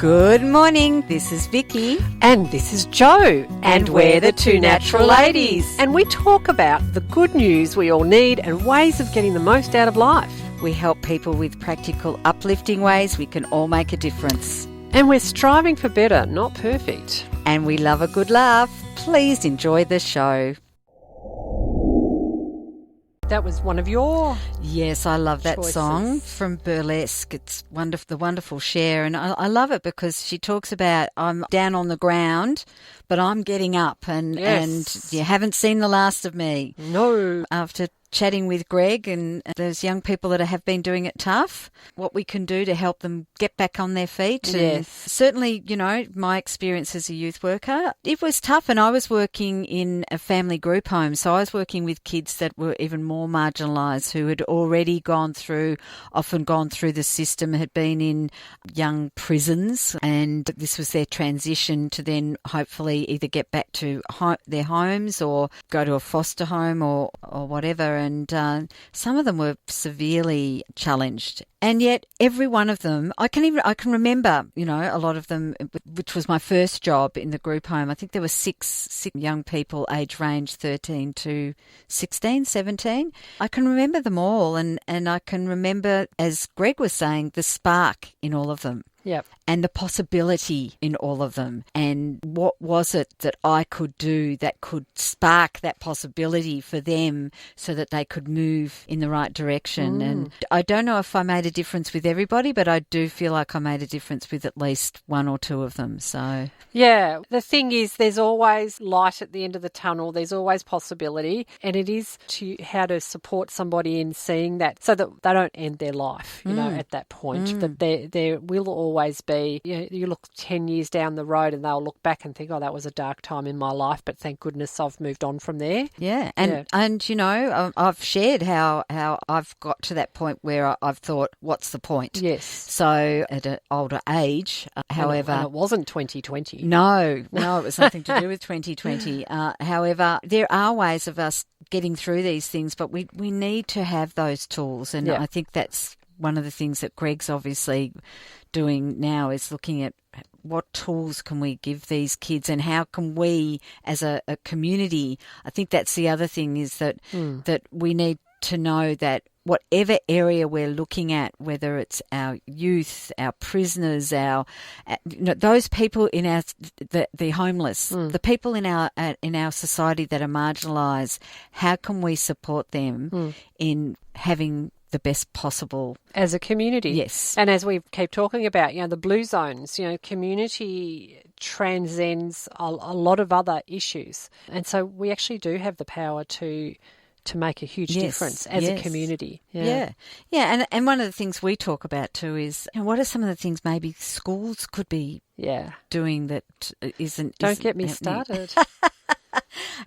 Good morning, this is Vicki. And this is Jo. And we're the Two Natural Ladies. And we talk about the good news we all need and ways of getting the most out of life. We help people with practical, uplifting ways we can all make a difference. And we're striving for better, not perfect. And we love a good laugh. Please enjoy the show. That was one of your Yes, I love that choices. song from Burlesque. It's wonderful, the wonderful Cher. And I love it because she talks about I'm down on the ground, but I'm getting up and you haven't seen the last of me. No. After chatting with Greg and those young people that have been doing it tough, what we can do to help them get back on their feet. Yes. And certainly, you know, my experience as a youth worker, it was tough, and I was working in a family group home, so I was working with kids that were even more marginalised, who had already often gone through the system, had been in young prisons, and this was their transition to then hopefully either get back to their homes or go to a foster home or whatever. And some of them were severely challenged. And yet every one of them, I can remember, you know, a lot of them, which was my first job in the group home. I think there were six young people, age range 13 to 16, 17. I can remember them all, and I can remember, as Greg was saying, the spark in all of them. Yep. And the possibility in all of them. And what was it that I could do that could spark that possibility for them so that they could move in the right direction. And I don't know if I made a difference with everybody, but I do feel like I made a difference with at least one or two of them. So yeah, the thing is there's always light at the end of the tunnel. There's always possibility. And it is how to support somebody in seeing that so that they don't end their life, you know, at that point. That there will always be, you look 10 years down the road and they'll look back and think, oh, that was a dark time in my life, but thank goodness I've moved on from there. Yeah, and you know, I've shared how I've got to that point where I've thought, what's the point? Yes. So at an older age, however... And it wasn't 2020. No, it was nothing to do with 2020. However, there are ways of us getting through these things, but we need to have those tools, and I think that's one of the things that Greg's obviously doing now is looking at what tools can we give these kids and how can we as a community. I think that's the other thing is that we need to know that whatever area we're looking at, whether it's our youth, our prisoners, those people in the homeless, the people in our society that are marginalised, how can we support them in having the best possible as a community? Yes. And as we keep talking about, you know, the blue zones, you know, community transcends a lot of other issues, and so we actually do have the power to make a huge difference as a community. Yeah. And one of the things we talk about too is, you know, what are some of the things maybe schools could be doing that isn't. Don't get me happening. started.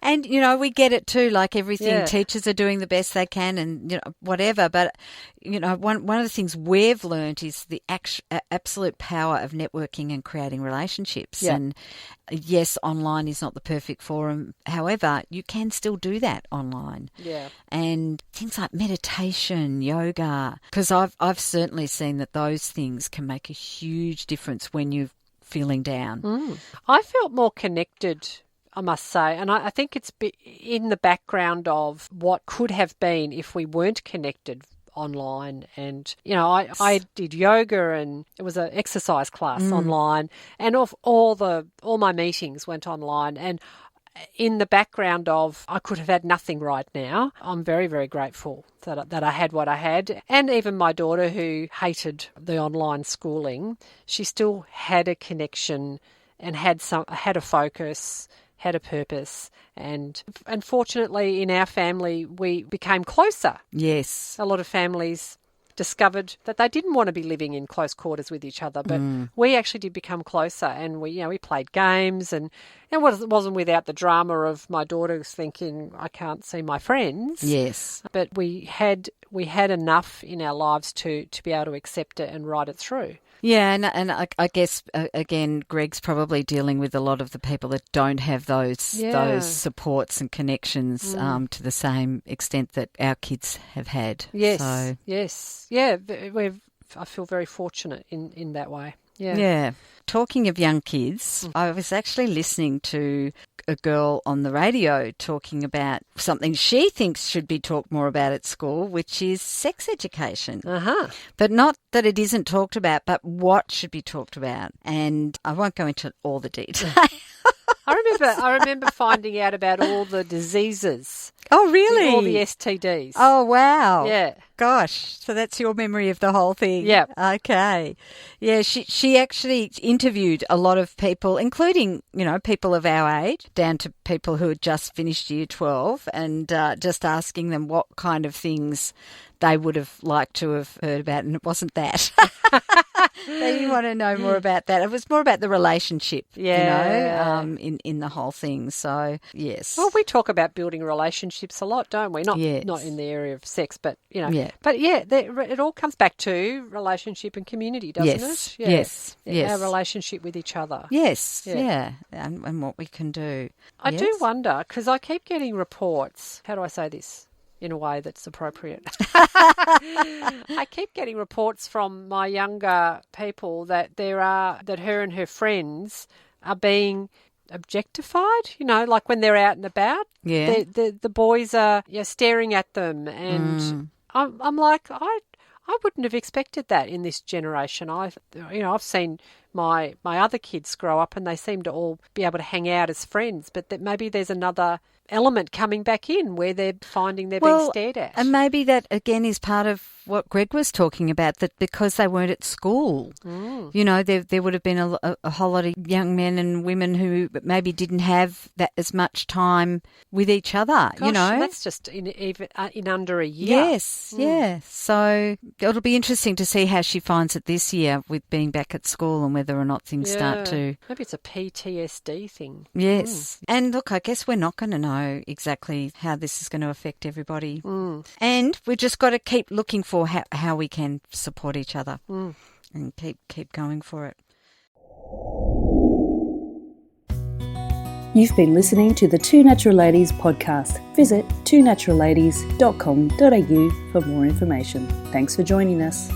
And, you know, we get it too, like everything, teachers are doing the best they can and, you know, whatever. But, you know, one of the things we've learned is the absolute power of networking and creating relationships. Yeah. And yes, online is not the perfect forum. However, you can still do that online. Yeah. And things like meditation, yoga, because I've certainly seen that those things can make a huge difference when you're feeling down. I felt more connected, I must say, and I think it's in the background of what could have been if we weren't connected online. And, you know, I did yoga, and it was an exercise class online, and all my meetings went online. And in the background of I could have had nothing right now, I'm very, very grateful that I had what I had. And even my daughter, who hated the online schooling, she still had a connection and had a focus, had a purpose, and fortunately in our family we became closer. Yes. A lot of families discovered that they didn't want to be living in close quarters with each other, but we actually did become closer, and we played games, and it wasn't without the drama of my daughters thinking, I can't see my friends. Yes. But we had enough in our lives to be able to accept it and ride it through. Yeah, and I guess, again, Greg's probably dealing with a lot of the people that don't have those supports and connections to the same extent that our kids have had. Yes, so. yes. Yeah, I feel very fortunate in that way. Yeah. Yeah. talking of young kids, I was actually listening to a girl on the radio talking about something she thinks should be talked more about at school, which is sex education. But not that it isn't talked about, but what should be talked about. And I won't go into all the details. I remember finding out about all the diseases. Oh, really? All the STDs. Oh, wow. Yeah. Gosh, so that's your memory of the whole thing. Yeah. Okay. Yeah, she actually interviewed a lot of people, including, people of our age, down to people who had just finished year 12, and just asking them what kind of things they would have liked to have heard about, and it wasn't that. They didn't want to know more about that. It was more about the relationship, in the whole thing. So, yes. Well, we talk about building relationships a lot, don't we? Not in the area of sex, but, Yeah. But, it all comes back to relationship and community, doesn't it? Yeah. Yes. Our relationship with each other. Yes, yeah. And what we can do. I do wonder, because I keep getting reports. How do I say this in a way that's appropriate? I keep getting reports from my younger people that that her and her friends are being objectified, like when they're out and about. Yeah. The boys are staring at them, and I'm like, I wouldn't have expected that in this generation. I've seen my other kids grow up and they seem to all be able to hang out as friends, but that maybe there's another element coming back in where they're finding they're being stared at. And maybe that, again, is part of what Greg was talking about, that because they weren't at school, there would have been a whole lot of young men and women who maybe didn't have that as much time with each other, Gosh, that's just in under a year. Yes, yeah. So it'll be interesting to see how she finds it this year with being back at school and whether or not things start to... Maybe it's a PTSD thing. Yes. And look, I guess we're not going to know exactly how this is going to affect everybody. And we've just got to keep looking for how we can support each other and keep going for it. You've been listening to the Two Natural Ladies podcast. Visit twonaturalladies.com.au for more information. Thanks for joining us.